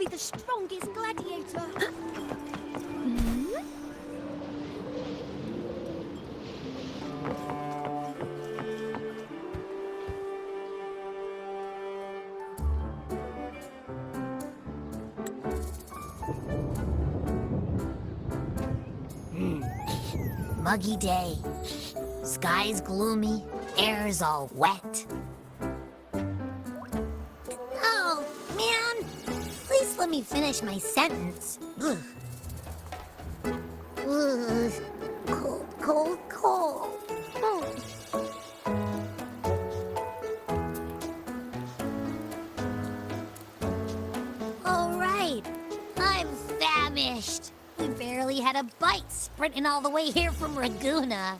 be the strongest gladiator. Muggy day. Sky's gloomy, air's all wet. Oh, man! Please let me finish my sentence. Ugh. Ugh. Cold, cold, cold. All right. I'm famished. We barely had a bite sprinting all the way here from Ragusa.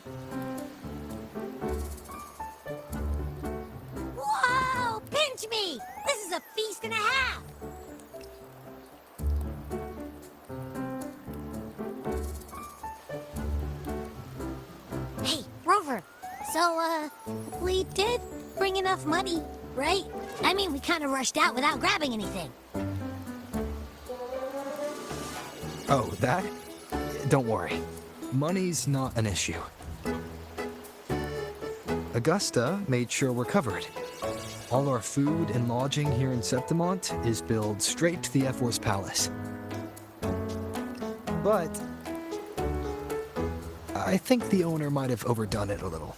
Whoa! Pinch me! This is a feast and a half! Hey, Rover. So, we did bring enough money, right? I mean, we kind of rushed out without grabbing anything. Oh, that? Don't worry. Money's not an issue. Augusta made sure we're covered. All our food and lodging here in Septimont is billed straight to the Ephor's palace. But I think the owner might have overdone it a little.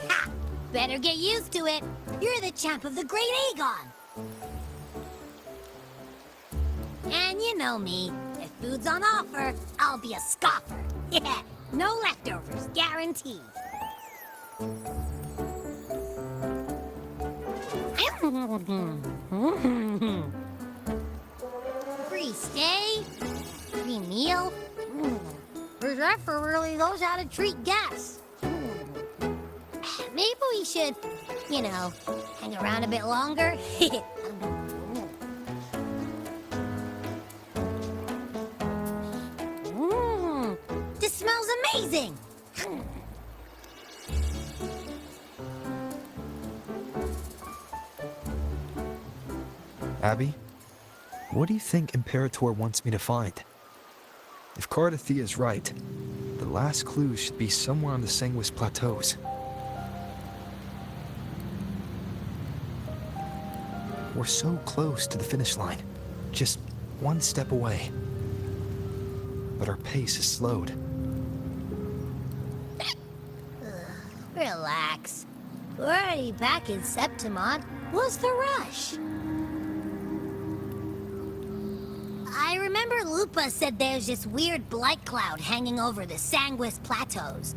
Ha! Better get used to it. You're the champ of the Great Aegon. And you know me. If food's on offer, I'll be a scoffer. Yeah, no leftovers, guaranteed. Free stay, free meal. This Ephor really knows how to treat guests. Maybe we should, you know, hang around a bit longer. This smells amazing. Abby, what do you think Imperator wants me to find? If Cardathia's right, the last clue should be somewhere on the Sanguis Plateaus. We're so close to the finish line, just one step away. But our pace is slowed. Relax. We're already back in Septimont. What's the rush? I remember Lupa said there's this weird blight cloud hanging over the Sanguis Plateaus.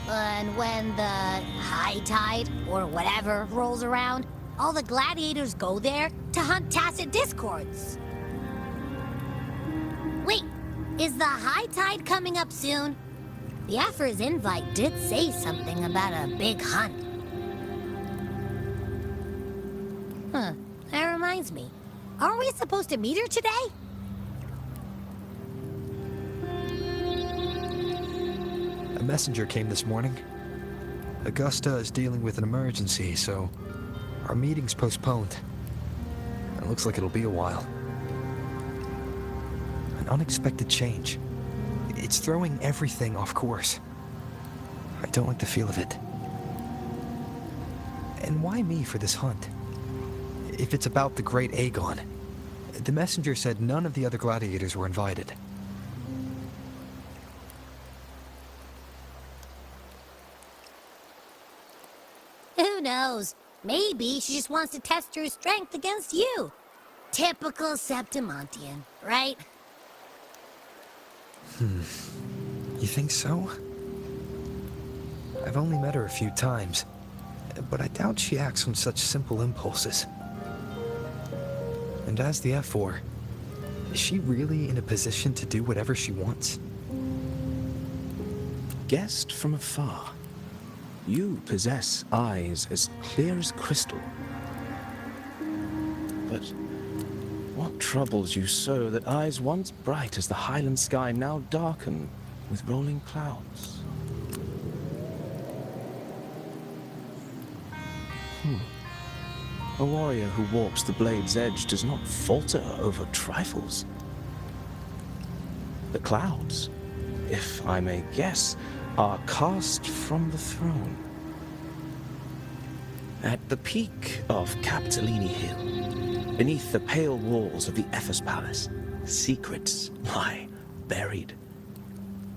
And when the high tide, or whatever, rolls around, all the gladiators go there to hunt tacit discords. Wait, is the high tide coming up soon? The Ephor's invite did say something about a big hunt. Huh, that reminds me. Aren't we supposed to meet her today? A messenger came this morning. Augusta is dealing with an emergency, so our meeting's postponed. It looks like it'll be a while. An unexpected change. It's throwing everything off course. I don't like the feel of it. And why me for this hunt? If it's about the Great Aegon, the messenger said none of the other gladiators were invited. Who knows? Maybe she just wants to test her strength against you. Typical Septimontian, right? You think so? I've only met her a few times, but I doubt she acts on such simple impulses. And as the Ephor, is she really in a position to do whatever she wants? Guessed from afar, you possess eyes as clear as crystal. But what troubles you so that eyes once bright as the highland sky now darken with rolling clouds? A warrior who warps the blade's edge does not falter over trifles. The clouds, if I may guess, are cast from the throne. At the peak of Capitolini Hill, beneath the pale walls of the Ephor's palace, secrets lie buried.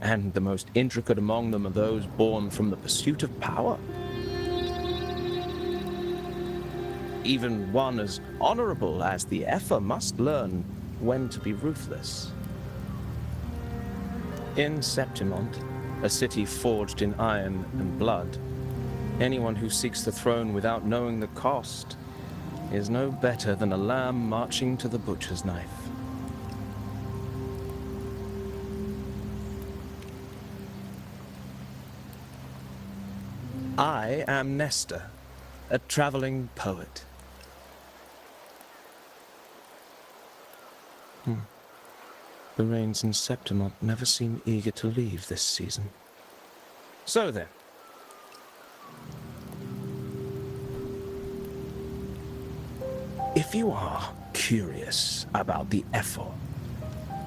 And the most intricate among them are those born from the pursuit of power. Even one as honorable as the Ephor must learn when to be ruthless. In Septimont, a city forged in iron and blood, anyone who seeks the throne without knowing the cost is no better than a lamb marching to the butcher's knife. I am Nestor, a traveling poet. The rains in Septimont never seem eager to leave this season. So then. If you are curious about the Ephor,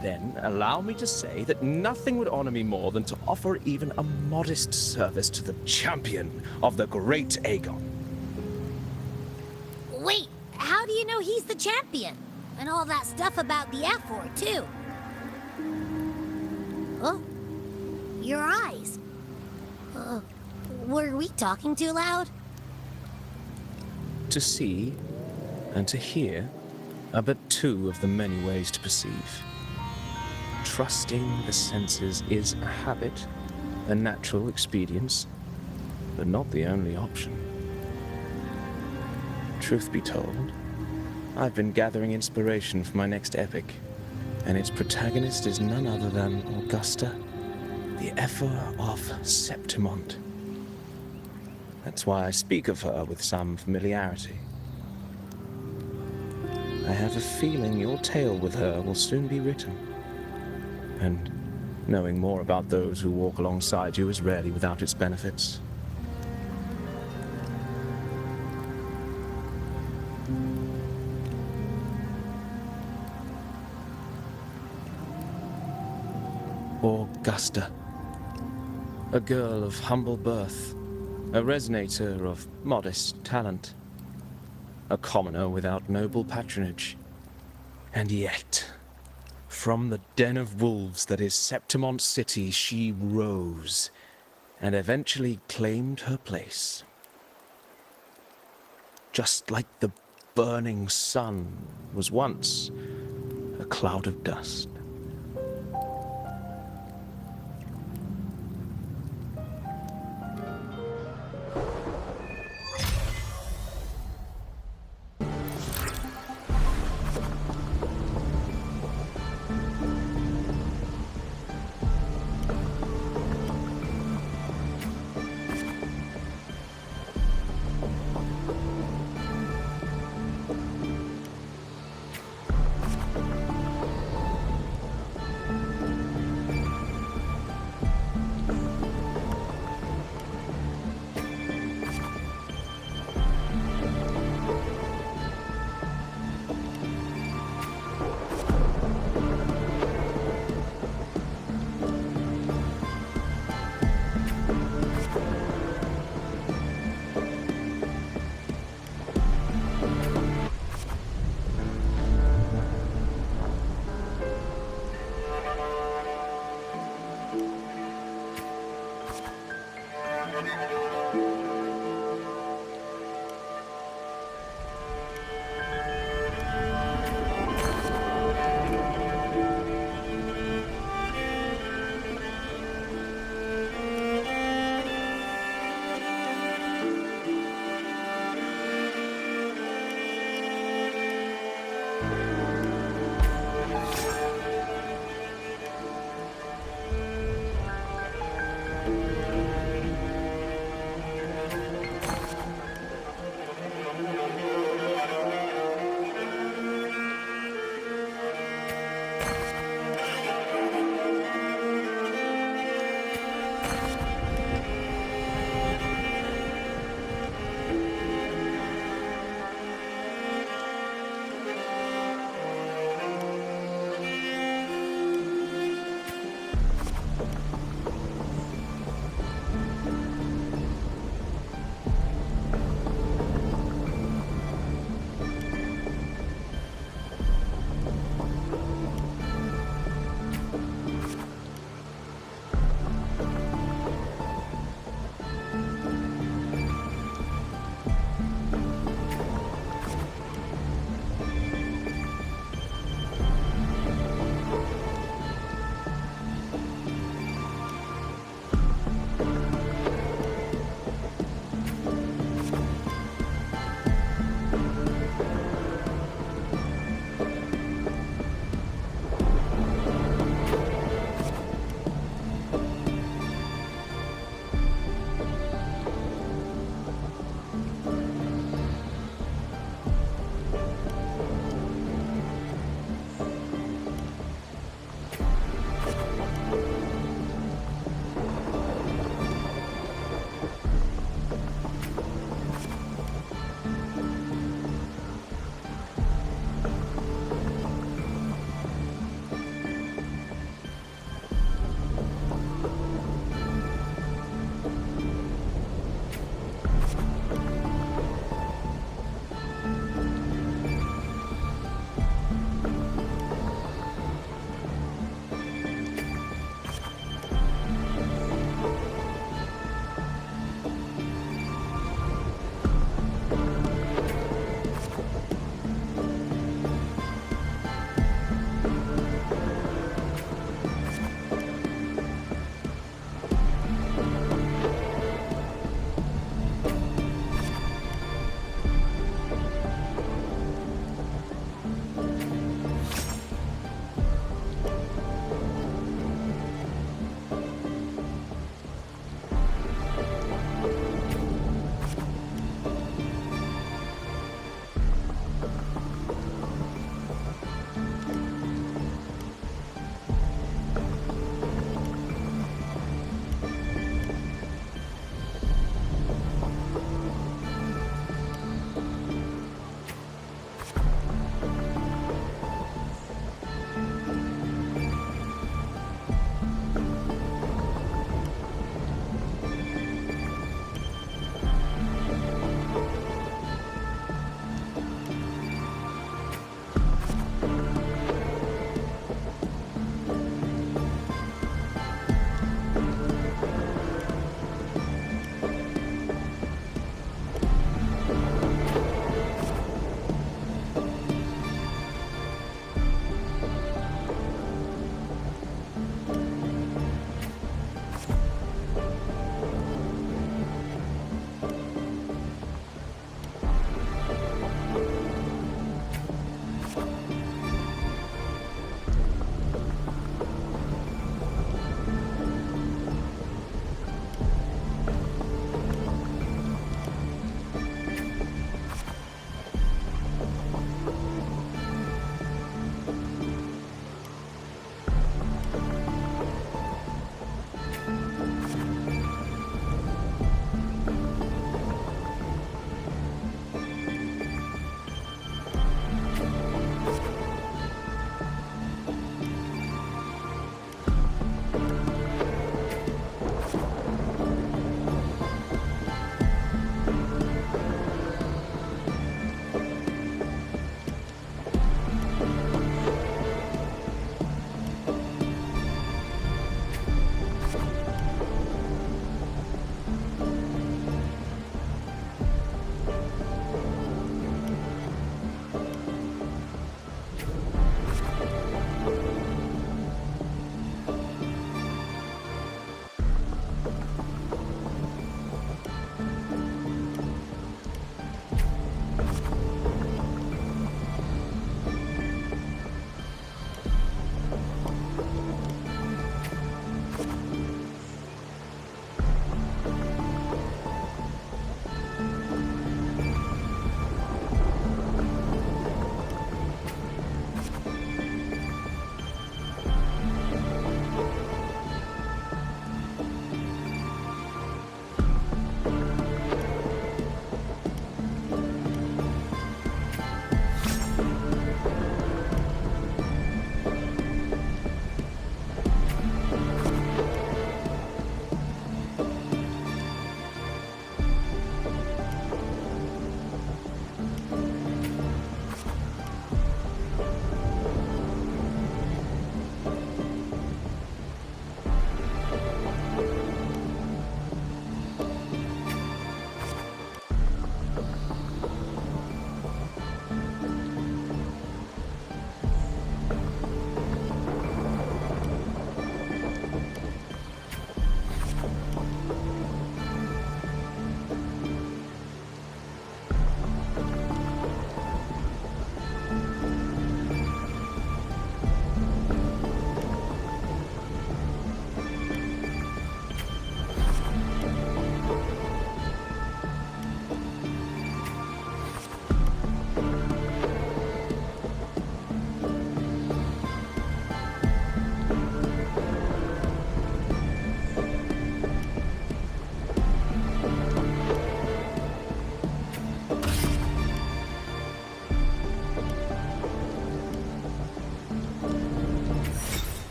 then allow me to say that nothing would honor me more than to offer even a modest service to the champion of the great Aegon. Wait, how do you know he's the champion? And all that stuff about the Ephor, too. Oh, your eyes. Were we talking too loud? To see and to hear are but two of the many ways to perceive. Trusting the senses is a habit, a natural expedience, but not the only option. Truth be told, I've been gathering inspiration for my next epic, and its protagonist is none other than Augusta, the Ephor of Septimont. That's why I speak of her with some familiarity. I have a feeling your tale with her will soon be written. And knowing more about those who walk alongside you is rarely without its benefits. Augusta, a girl of humble birth, a resonator of modest talent, a commoner without noble patronage, and yet, from the den of wolves that is Septimont City, she rose and eventually claimed her place. Just like the burning sun was once a cloud of dust.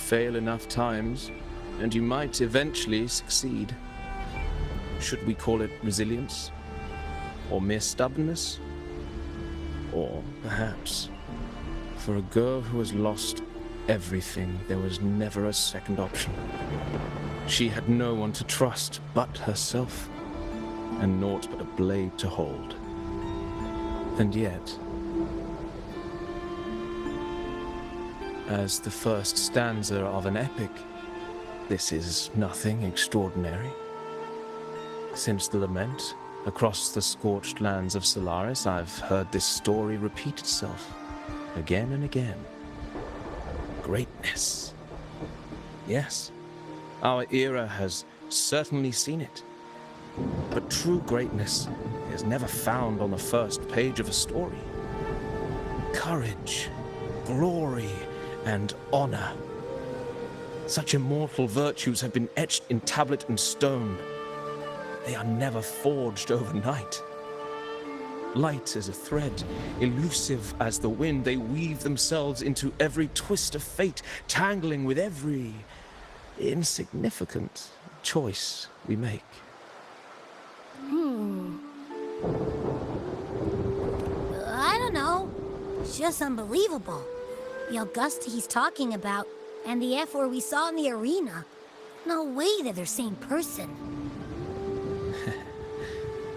fail enough times, and you might eventually succeed. Should we call it resilience? Or mere stubbornness? Or perhaps, for a girl who has lost everything, there was never a second option. She had no one to trust but herself, and naught but a blade to hold. And yet, as the first stanza of an epic, this is nothing extraordinary. Since the lament, across the scorched lands of Solaris, I've heard this story repeat itself, again and again. Greatness. Yes, our era has certainly seen it. But true greatness is never found on the first page of a story. Courage, glory, and honor. Such immortal virtues have been etched in tablet and stone. They are never forged overnight. Light as a thread, elusive as the wind, they weave themselves into every twist of fate, tangling with every insignificant choice we make. I don't know. It's just unbelievable. The Augusta he's talking about, and the Ephor we saw in the arena. No way they're the same person.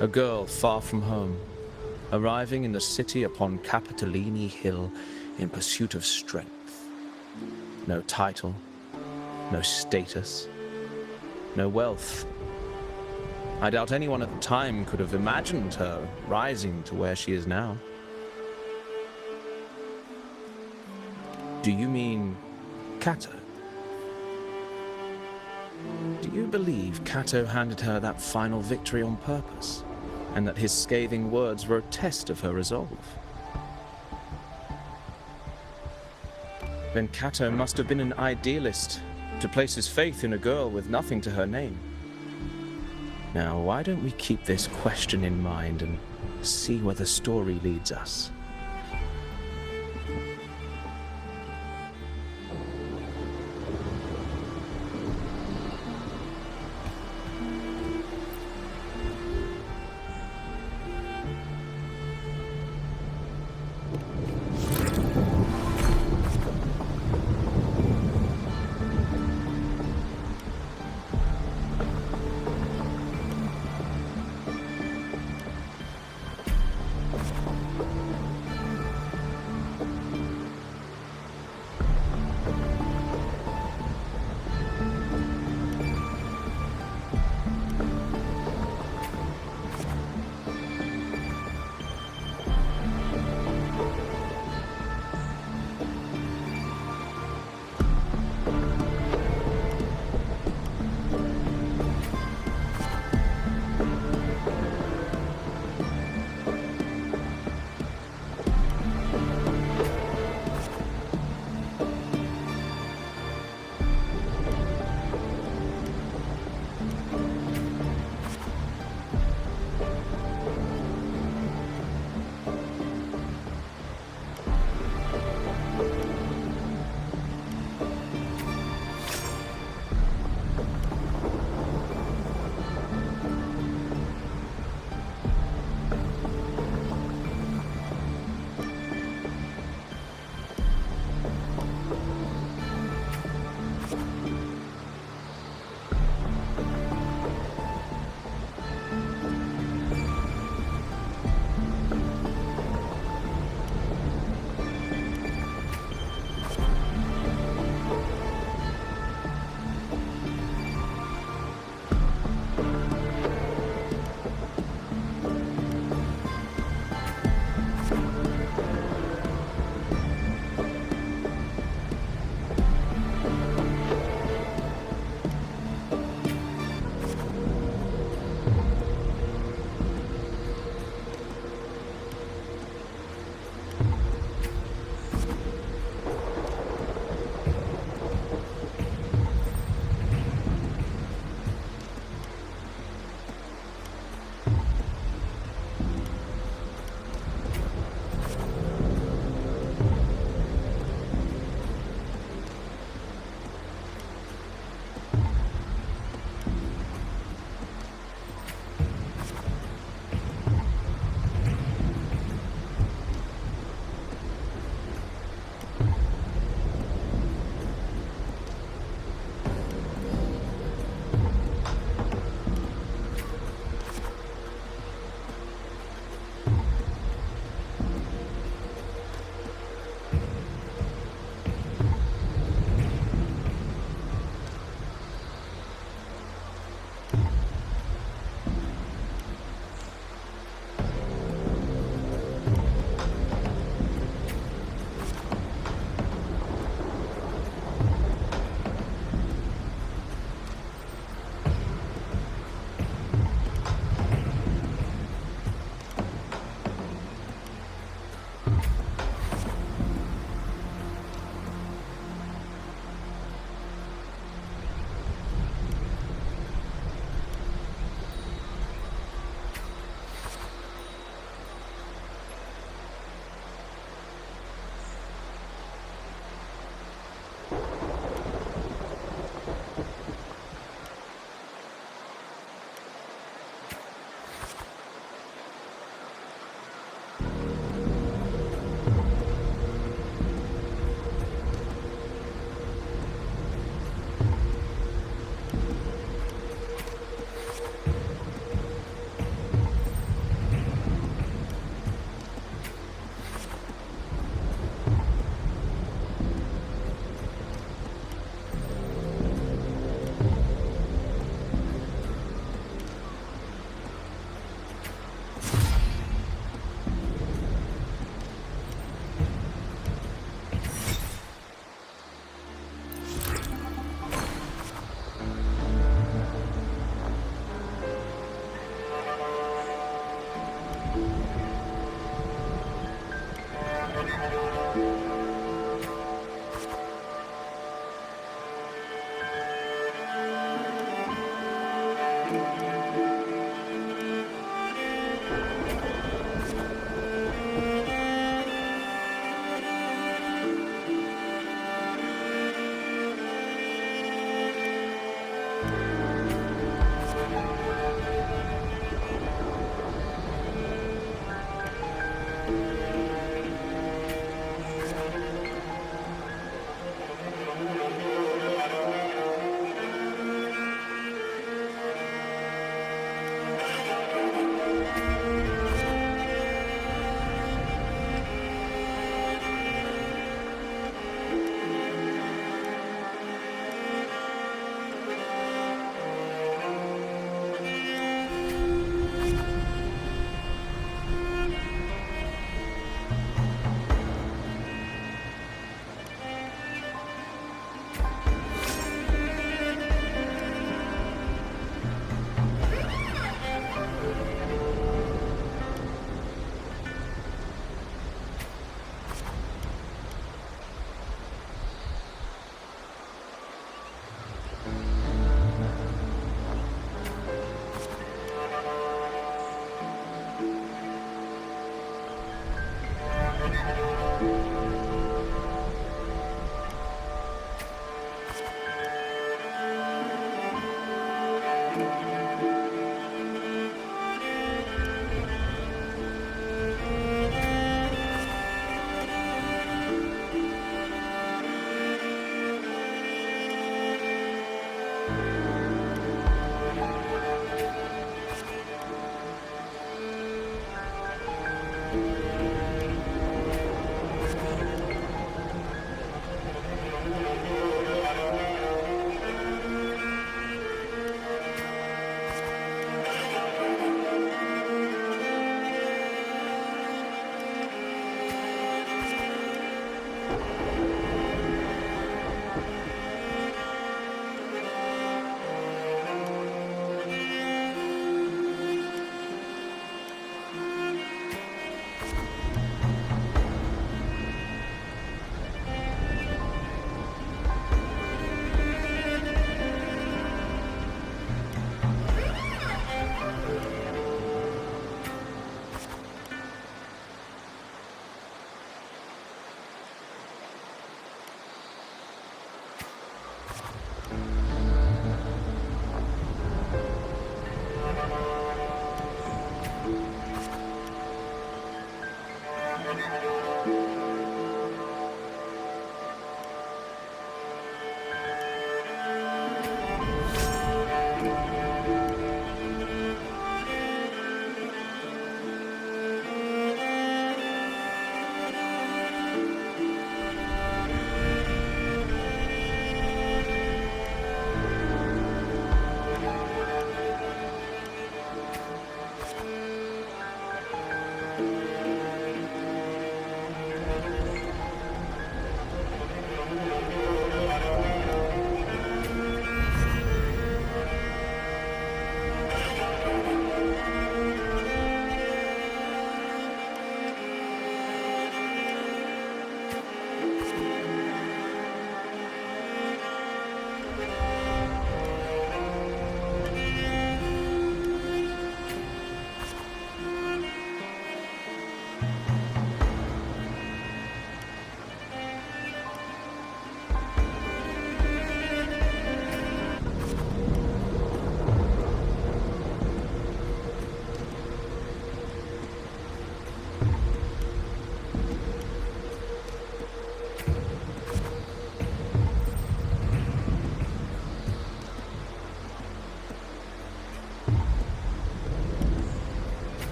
A girl far from home, arriving in the city upon Capitolini Hill in pursuit of strength. No title, no status, no wealth. I doubt anyone at the time could have imagined her rising to where she is now. Do you mean Cato? Do you believe Cato handed her that final victory on purpose, and that his scathing words were a test of her resolve? Then Cato must have been an idealist to place his faith in a girl with nothing to her name. Now, why don't we keep this question in mind and see where the story leads us?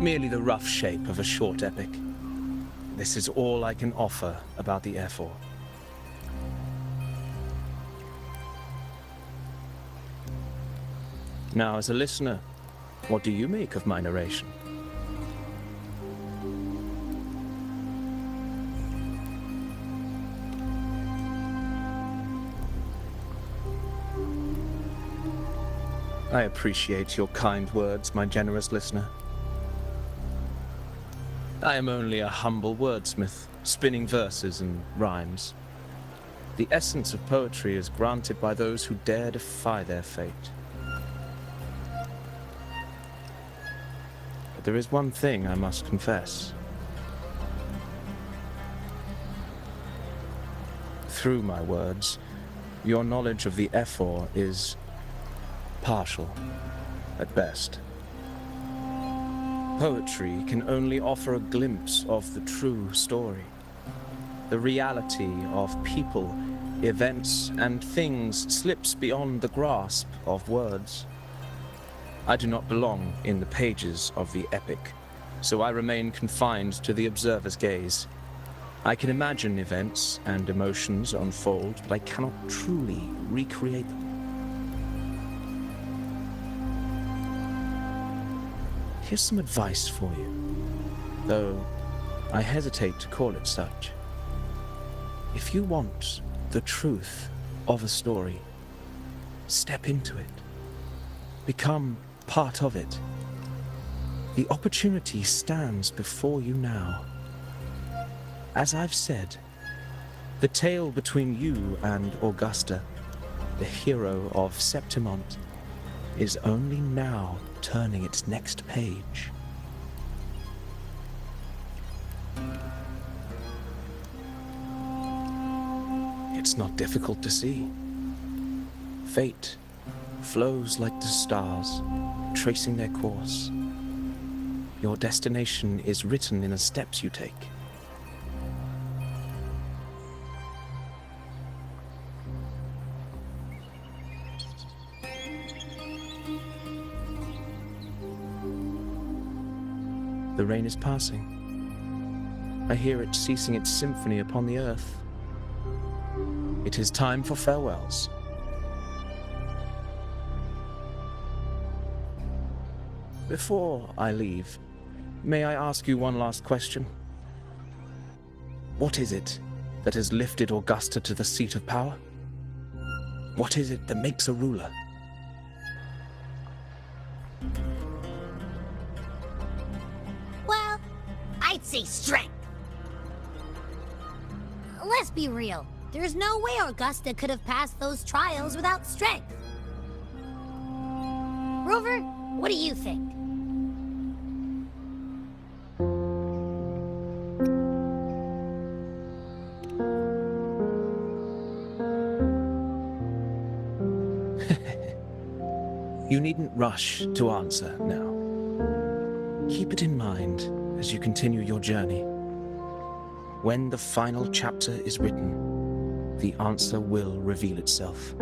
merely the rough shape of a short epic. This is all I can offer about the Ephor. Now, as a listener, what do you make of my narration? I appreciate your kind words, my generous listener. I am only a humble wordsmith, spinning verses and rhymes. The essence of poetry is granted by those who dare defy their fate. But there is one thing I must confess. Through my words, your knowledge of the Ephor is partial, at best. Poetry can only offer a glimpse of the true story, the reality of people, events, and things slips beyond the grasp of words. I do not belong in the pages of the epic, so I remain confined to the observer's gaze. I can imagine events and emotions unfold, but I cannot truly recreate them. Here's some advice for you, though I hesitate to call it such. If you want the truth of a story, step into it. Become part of it. The opportunity stands before you now. As I've said, the tale between you and Augusta, the hero of Septimont, is only now turning its next page. It's not difficult to see. Fate flows like the stars, tracing their course. Your destination is written in the steps you take. The rain is passing. I hear it ceasing its symphony upon the earth. It is time for farewells. Before I leave, may I ask you one last question? What is it that has lifted Augusta to the seat of power? What is it that makes a ruler? Well, I'd say strength. Let's be real. There's no way Augusta could have passed those trials without strength. Rover, what do you think? You needn't rush to answer now. Keep it in mind as you continue your journey. When the final chapter is written, the answer will reveal itself.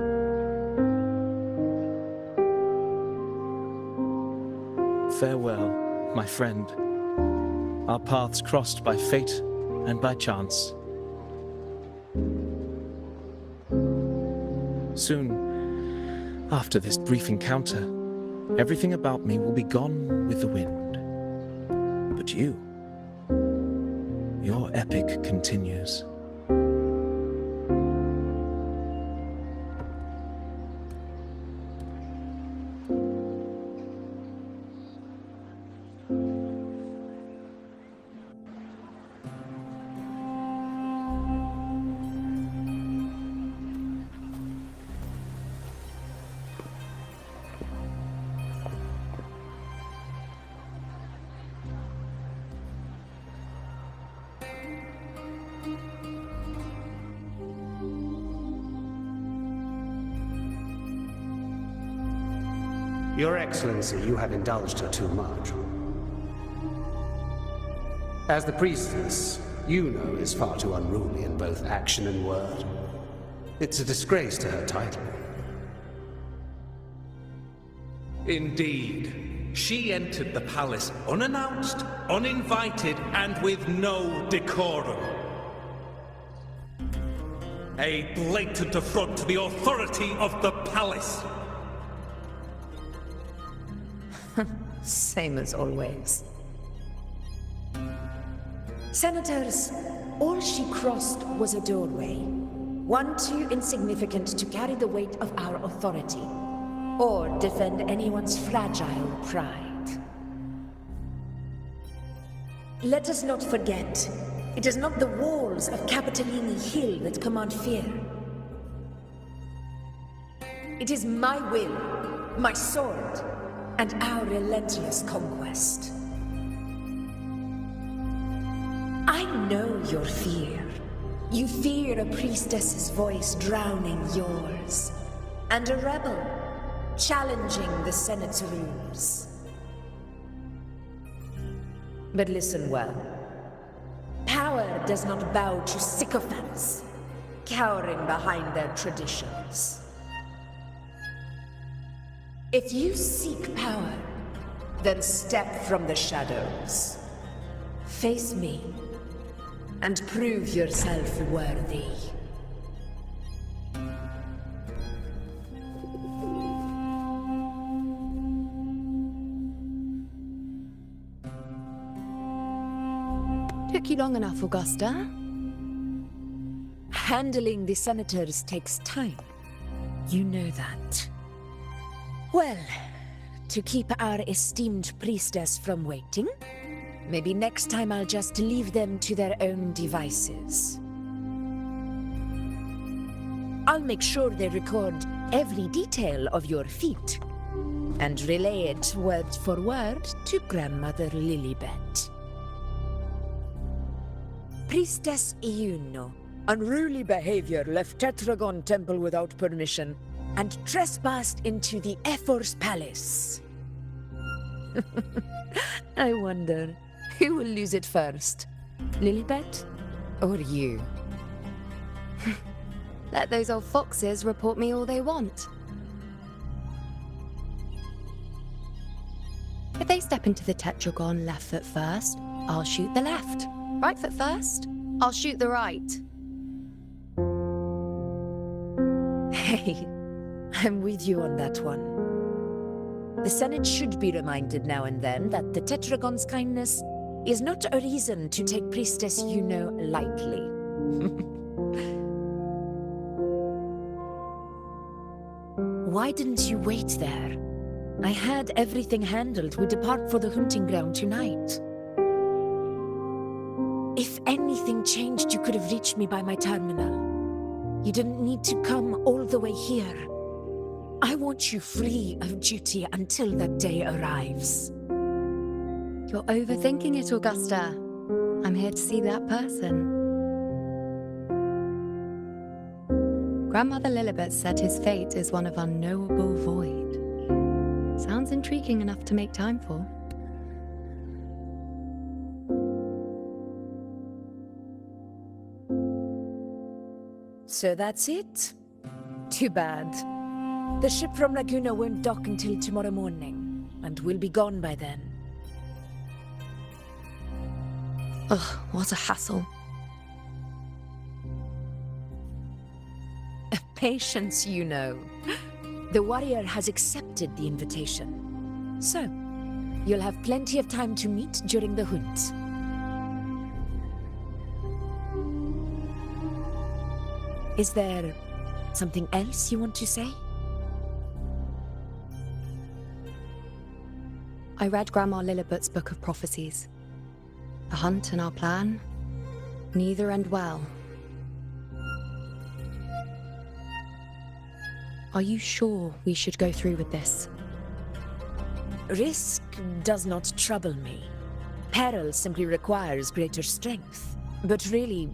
Farewell, my friend. Our paths crossed by fate and by chance. Soon, after this brief encounter, everything about me will be gone with the wind. But you, your epic continues. Your Excellency, you have indulged her too much. As the priestess, Iuno is far too unruly in both action and word. It's a disgrace to her title. Indeed. she entered the palace unannounced, uninvited, and with no decorum. A blatant affront to the authority of the palace. Same as always. Senators, all she crossed was a doorway. One too insignificant to carry the weight of our authority, or defend anyone's fragile pride. Let us not forget, it is not the walls of Capitolini Hill that command fear. It is my will, my sword, and our relentless conquest. I know your fear. You fear a priestess's voice drowning yours, and a rebel challenging the Senate's rules. But listen well. Power does not bow to sycophants, cowering behind their traditions. If you seek power, then step from the shadows. Face me, and prove yourself worthy. Took you long enough, Augusta. Handling the senators takes time. You know that. Well, to keep our esteemed priestess from waiting, maybe next time I'll just leave them to their own devices. I'll make sure they record every detail of your feat, and relay it word for word to Grandmother Lilibet. Priestess Iuno, unruly behavior, left Tetragon Temple without permission, and trespassed into the Ephor's palace. I wonder, who will lose it first? Lilibet or you? Let those old foxes report me all they want. If they step into the tetragon left foot first, I'll shoot the left. Right foot first, I'll shoot the right. Hey, I'm with you on that one. The Senate should be reminded now and then that the Tetragon's kindness is not a reason to take Priestess Iuno lightly. Why didn't you wait there? I had everything handled. We depart for the hunting ground tonight. If anything changed, you could have reached me by my terminal. You didn't need to come all the way here. I want you free of duty until that day arrives. You're overthinking it, Augusta. I'm here to see that person. Grandmother Lilibet said his fate is one of unknowable void. Sounds intriguing enough to make time for. So that's it? Too bad. The ship from Laguna won't dock until tomorrow morning, and we'll be gone by then. Ugh, what a hassle. Patience, you know. The warrior has accepted the invitation. So, you'll have plenty of time to meet during the hunt. Is there something else you want to say? I read Grandma Lilibet's Book of Prophecies. The hunt and our plan, neither end well. Are you sure we should go through with this? Risk does not trouble me. Peril simply requires greater strength. But really,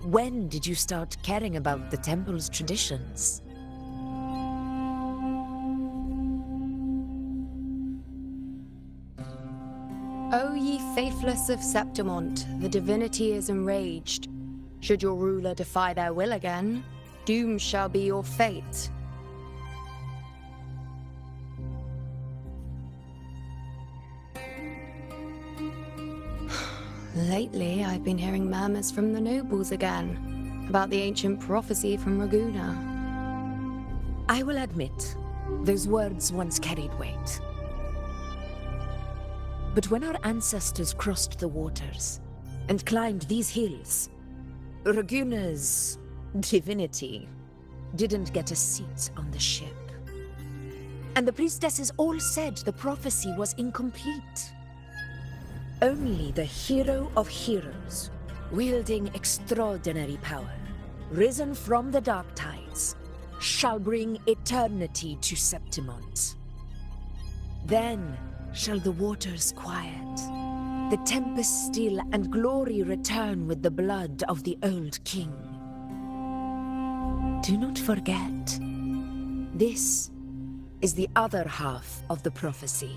when did you start caring about the temple's traditions? O ye faithless of Septimont, the divinity is enraged. Should your ruler defy their will again, doom shall be your fate. Lately, I've been hearing murmurs from the nobles again about the ancient prophecy from Raguna. I will admit, those words once carried weight. But when our ancestors crossed the waters and climbed these hills, Raguna's divinity didn't get a seat on the ship. And the priestesses all said the prophecy was incomplete. Only the hero of heroes, wielding extraordinary power, risen from the dark tides, shall bring eternity to Septimont. Then shall the waters quiet, the tempest still, and glory return with the blood of the old king. Do not forget, this is the other half of the prophecy.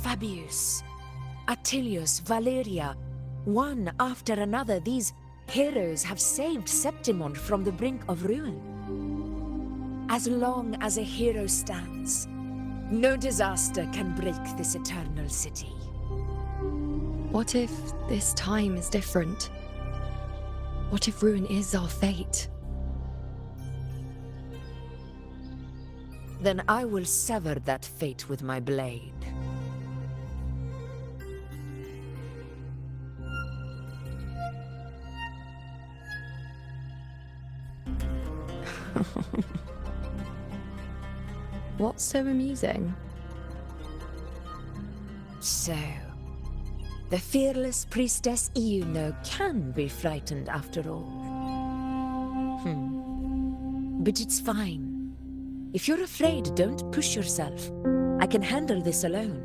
Fabius, Attilius, Valeria, one after another, these heroes have saved Septimont from the brink of ruin. As long as a hero stands, no disaster can break this eternal city. What if this time is different? What if ruin is our fate? Then I will sever that fate with my blade. What's so amusing? So, the fearless priestess Iuno can be frightened after all. But it's fine. If you're afraid, don't push yourself. I can handle this alone.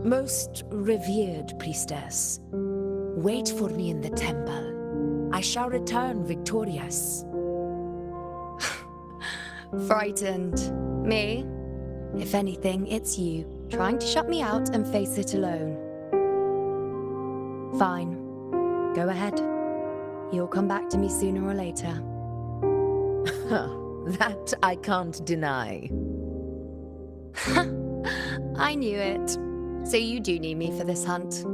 Most revered priestess, wait for me in the temple. I shall return victorious. Frightened. Me? If anything, it's you, trying to shut me out and face it alone. Fine. Go ahead. You'll come back to me sooner or later. That I can't deny. I knew it. So you do need me for this hunt.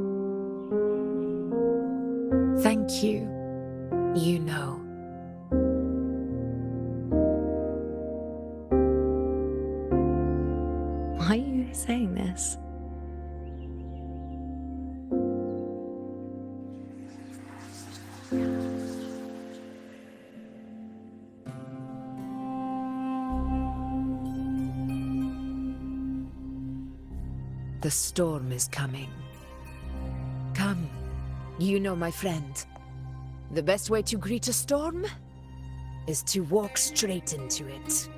Thank you, Iuno. Why are you saying this? The storm is coming. Come, Iuno, my friend. The best way to greet a storm is to walk straight into it.